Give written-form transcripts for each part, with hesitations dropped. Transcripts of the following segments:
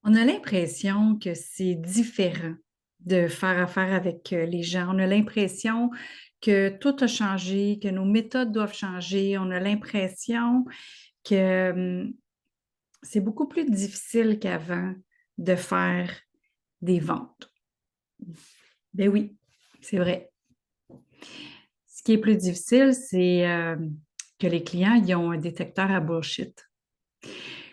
On a l'impression que c'est différent de faire affaire avec les gens. On a l'impression que tout a changé, que nos méthodes doivent changer. On a l'impression que c'est beaucoup plus difficile qu'avant de faire des ventes. Ben oui, c'est vrai. Ce qui est plus difficile, c'est que les clients, ils ont un détecteur à bullshit.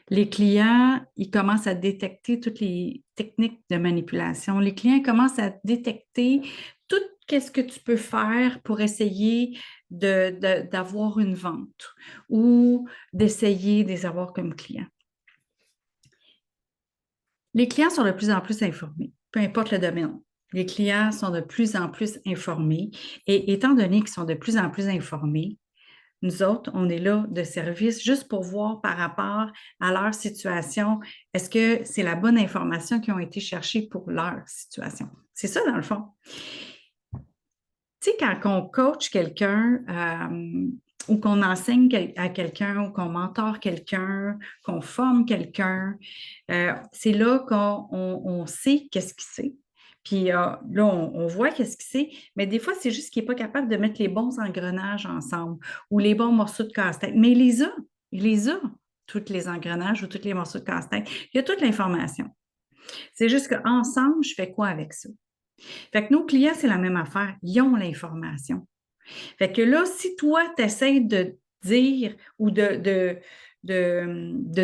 Les clients, ils commencent à détecter toutes les techniques de manipulation. Les clients commencent à détecter tout ce que tu peux faire pour essayer d'avoir une vente ou d'essayer de les avoir comme clients. Les clients sont de plus en plus informés, peu importe le domaine. Les clients sont de plus en plus informés et étant donné qu'ils sont de plus en plus informés, nous autres, on est là de service juste pour voir par rapport à leur situation, est-ce que c'est la bonne information qui ont été cherchées pour leur situation? C'est ça, dans le fond. Tu sais, quand on coach quelqu'un ou qu'on enseigne à quelqu'un ou qu'on mentore quelqu'un, qu'on forme quelqu'un, c'est là qu'on sait qu'est-ce qu'il sait. Puis là, on voit qu'est-ce qu'il sait, mais des fois, c'est juste qu'il n'est pas capable de mettre les bons engrenages ensemble ou les bons morceaux de casse-tête. Mais il les a, tous les engrenages ou tous les morceaux de casse-tête. Il y a toute l'information. C'est juste qu'ensemble, je fais quoi avec ça? Fait que nos clients, c'est la même affaire. Ils ont l'information. Fait que là, si toi, tu essaies de dire ou de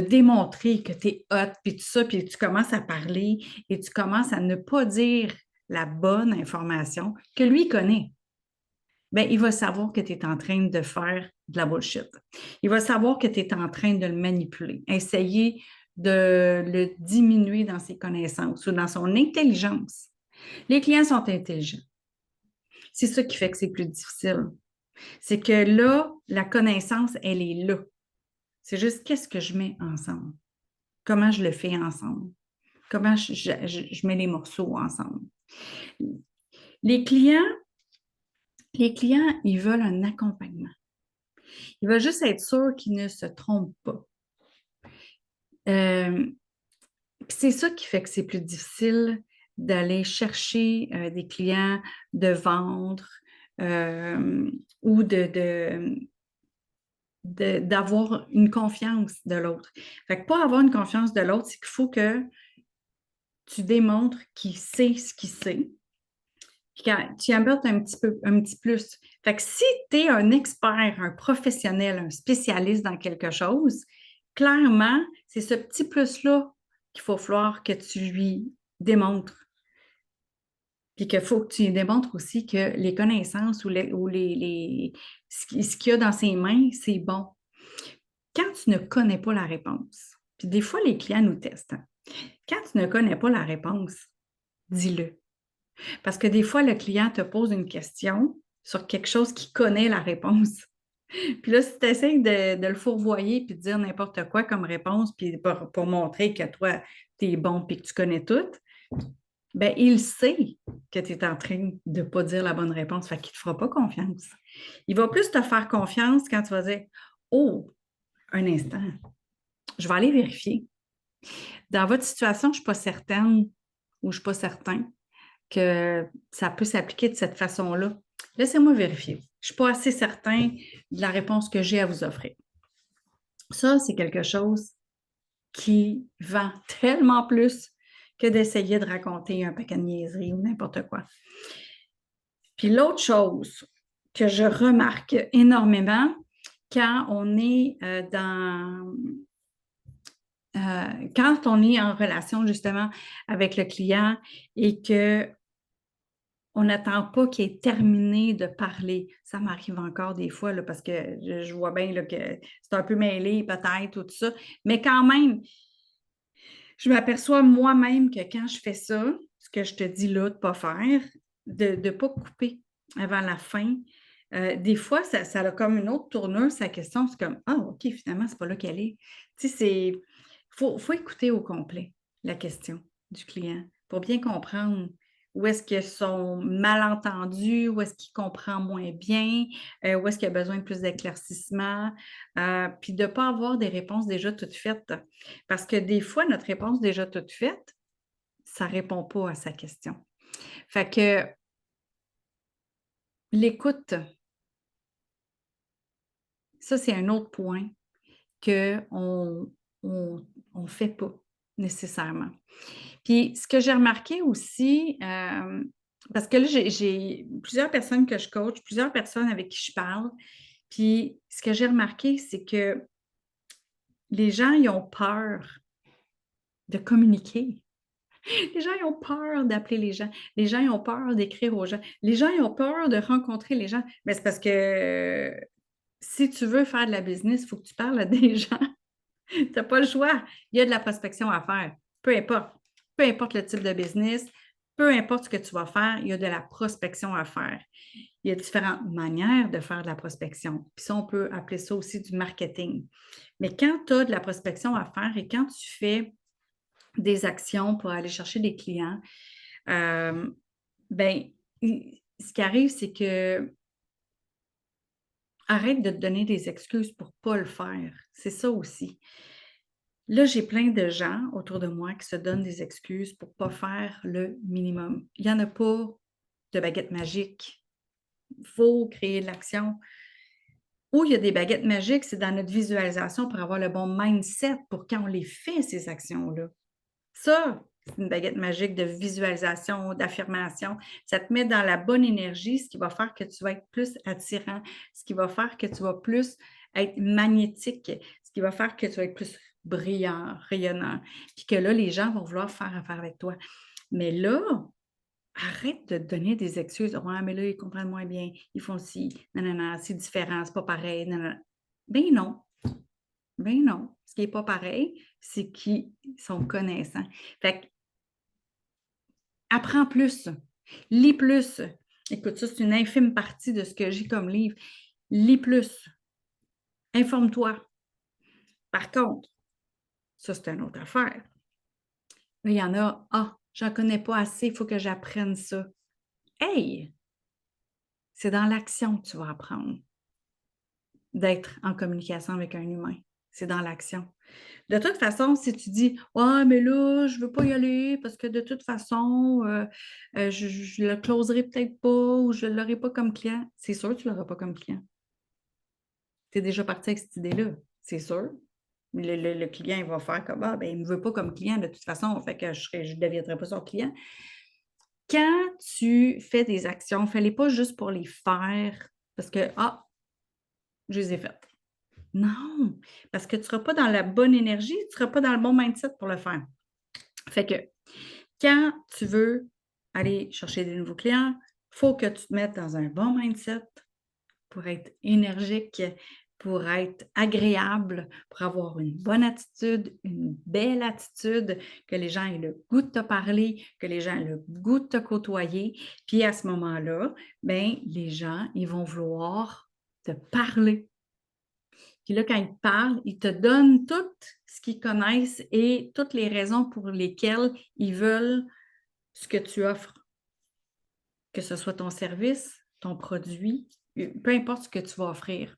démontrer que tu es hot, puis tout ça, puis tu commences à parler et tu commences à ne pas dire la bonne information que lui connaît, bien, il va savoir que tu es en train de faire de la bullshit. Il va savoir que tu es en train de le manipuler, essayer de le diminuer dans ses connaissances ou dans son intelligence. Les clients sont intelligents. C'est ça qui fait que c'est plus difficile. C'est que là, la connaissance, elle est là. C'est juste qu'est-ce que je mets ensemble? Comment je le fais ensemble? Comment je mets les morceaux ensemble? Les clients, les clients, ils veulent un accompagnement. Ils veulent juste être sûrs qu'ils ne se trompent pas. Euh, c'est ça qui fait que c'est plus difficile d'aller chercher des clients, de vendre ou d'avoir une confiance de l'autre. Fait que pour avoir une confiance de l'autre, c'est qu'il faut que tu démontres qu'il sait ce qu'il sait, puis quand tu apportes un petit plus. Fait que si tu es un expert, un professionnel, un spécialiste dans quelque chose, clairement, c'est ce petit plus-là qu'il faut falloir que tu lui démontres. Puis qu'il faut que tu lui démontres aussi que les connaissances ce qu'il y a dans ses mains, c'est bon. Quand tu ne connais pas la réponse, puis des fois, les clients nous testent, hein. Quand tu ne connais pas la réponse, dis-le. Parce que des fois, le client te pose une question sur quelque chose qu'il connaît la réponse. Puis là, si tu essaies de le fourvoyer puis de dire n'importe quoi comme réponse, puis pour montrer que toi, tu es bon puis que tu connais tout, bien, il sait que tu es en train de ne pas dire la bonne réponse, fait qu'il ne te fera pas confiance. Il va plus te faire confiance quand tu vas dire oh, un instant, je vais aller vérifier. Dans votre situation, je ne suis pas certaine ou je ne suis pas certain que ça peut s'appliquer de cette façon-là. Laissez-moi vérifier. Je ne suis pas assez certain de la réponse que j'ai à vous offrir. Ça, c'est quelque chose qui vend tellement plus que d'essayer de raconter un paquet de niaiseries ou n'importe quoi. Puis l'autre chose que je remarque énormément quand on est quand on est en relation justement avec le client et que on n'attend pas qu'il ait terminé de parler. Ça m'arrive encore des fois là, parce que je vois bien là, que c'est un peu mêlé peut-être ou tout ça. Mais quand même, je m'aperçois moi-même que quand je fais ça, ce que je te dis là de ne pas faire, de ne pas couper avant la fin, des fois, ça a comme une autre tournure, sa question. C'est comme ah, OK, finalement, c'est pas là qu'elle est. Tu sais, faut écouter au complet la question du client pour bien comprendre Où est-ce qu'ils sont mal entendus? Où est-ce qu'il comprend moins bien? Où est-ce qu'il a besoin de plus d'éclaircissement? Puis de ne pas avoir des réponses déjà toutes faites. Parce que des fois, notre réponse déjà toute faite, ça ne répond pas à sa question. Fait que l'écoute, ça, c'est un autre point qu'on on fait pas nécessairement. Puis ce que j'ai remarqué aussi, parce que là, j'ai plusieurs personnes que je coach, plusieurs personnes avec qui je parle, puis ce que j'ai remarqué, c'est que les gens, ils ont peur de communiquer. Les gens, ils ont peur d'appeler les gens. Les gens, ils ont peur d'écrire aux gens. Les gens, ils ont peur de rencontrer les gens. Mais c'est parce que si tu veux faire de la business, il faut que tu parles à des gens. Tu as pas le choix. Il y a de la prospection à faire. Peu importe. Peu importe le type de business, peu importe ce que tu vas faire, il y a de la prospection à faire. Il y a différentes manières de faire de la prospection. Puis ça, on peut appeler ça aussi du marketing. Mais quand tu as de la prospection à faire et quand tu fais des actions pour aller chercher des clients, ben, ce qui arrive, c'est que arrête de te donner des excuses pour ne pas le faire. C'est ça aussi. Là, j'ai plein de gens autour de moi qui se donnent des excuses pour ne pas faire le minimum. Il n'y en a pas de baguette magique. Il faut créer de l'action. Où il y a des baguettes magiques, c'est dans notre visualisation pour avoir le bon mindset pour quand on les fait, ces actions-là. Ça, c'est une baguette magique de visualisation, d'affirmation. Ça te met dans la bonne énergie, ce qui va faire que tu vas être plus attirant, ce qui va faire que tu vas plus être magnétique, ce qui va faire que tu vas être plus brillant, rayonnant, puis que là, les gens vont vouloir faire affaire avec toi. Mais là, arrête de te donner des excuses. Ouais, mais là, ils comprennent moins bien. Ils font ci. Non, non, non, c'est différent, c'est pas pareil. Non, non. Ben non. Ben non. Ce qui n'est pas pareil, c'est qu'ils sont connaissants. Fait que apprends plus, lis plus. Écoute, ça, c'est une infime partie de ce que j'ai comme livre. Lis plus, informe-toi. Par contre, ça, c'est une autre affaire. Là, il y en a, ah, j'en connais pas assez, il faut que j'apprenne ça. Hey! C'est dans l'action que tu vas apprendre d'être en communication avec un humain. C'est dans l'action. De toute façon, si tu dis: «Ouais, mais là, je ne veux pas y aller parce que de toute façon, je le closerai peut-être pas ou je ne l'aurai pas comme client», c'est sûr que tu ne l'auras pas comme client. Tu es déjà parti avec cette idée-là, c'est sûr. Le client, il va faire comme: «Ah, ben, il ne me veut pas comme client de toute façon, fait que je ne deviendrai pas son client». Quand tu fais des actions, fais-les pas juste pour les faire parce que: «Ah, je les ai faites». Non, parce que tu ne seras pas dans la bonne énergie, tu ne seras pas dans le bon mindset pour le faire. Fait que quand tu veux aller chercher des nouveaux clients, il faut que tu te mettes dans un bon mindset pour être énergique, pour être agréable, pour avoir une bonne attitude, une belle attitude, que les gens aient le goût de te parler, que les gens aient le goût de te côtoyer. Puis à ce moment-là, ben les gens, ils vont vouloir te parler. Puis là, quand ils te parlent, ils te donnent tout ce qu'ils connaissent et toutes les raisons pour lesquelles ils veulent ce que tu offres, que ce soit ton service, ton produit, peu importe ce que tu vas offrir.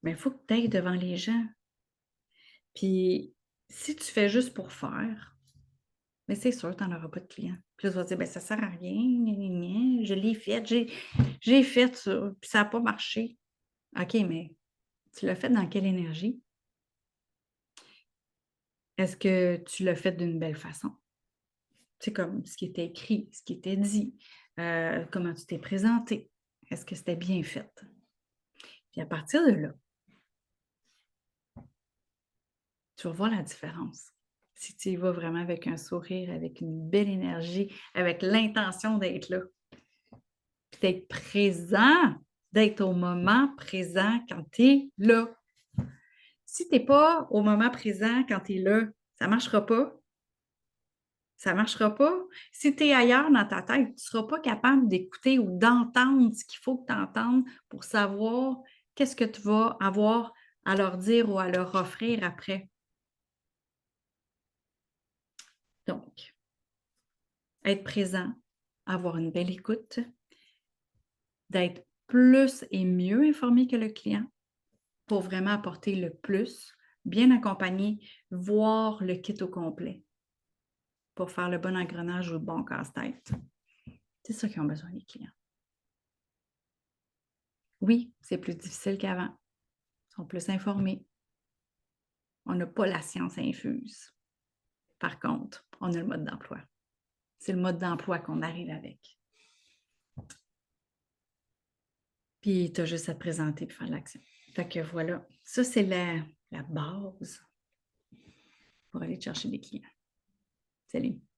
Mais il faut que tu ailles devant les gens. Puis si tu fais juste pour faire, mais c'est sûr, tu n'en auras pas de clients. Puis là, tu vas dire, ben, ça ne sert à rien, gna, gna, gna, je l'ai fait, j'ai fait ça, puis ça n'a pas marché. OK, mais tu l'as fait dans quelle énergie? Est-ce que tu l'as fait d'une belle façon? C'est comme ce qui était écrit, ce qui était dit, comment tu t'es présenté. Est-ce que c'était bien fait? Puis à partir de là, tu vas voir la différence. Si tu y vas vraiment avec un sourire, avec une belle énergie, avec l'intention d'être là, puis d'être présent, d'être au moment présent quand tu es là. Si tu n'es pas au moment présent quand tu es là, ça ne marchera pas. Ça ne marchera pas. Si tu es ailleurs dans ta tête, tu ne seras pas capable d'écouter ou d'entendre ce qu'il faut que tu entendes pour savoir qu'est-ce que tu vas avoir à leur dire ou à leur offrir après. Donc, être présent, avoir une belle écoute, d'être plus et mieux informé que le client pour vraiment apporter le plus, bien accompagné, voir le kit au complet pour faire le bon engrenage ou le bon casse-tête. C'est ça qu'ils ont besoin, les clients. Oui, c'est plus difficile qu'avant. Ils sont plus informés. On n'a pas la science infuse. Par contre, on a le mode d'emploi. C'est le mode d'emploi qu'on arrive avec. Puis, tu as juste à te présenter et faire l'action. Fait que voilà, ça, c'est la base pour aller chercher des clients. Salut!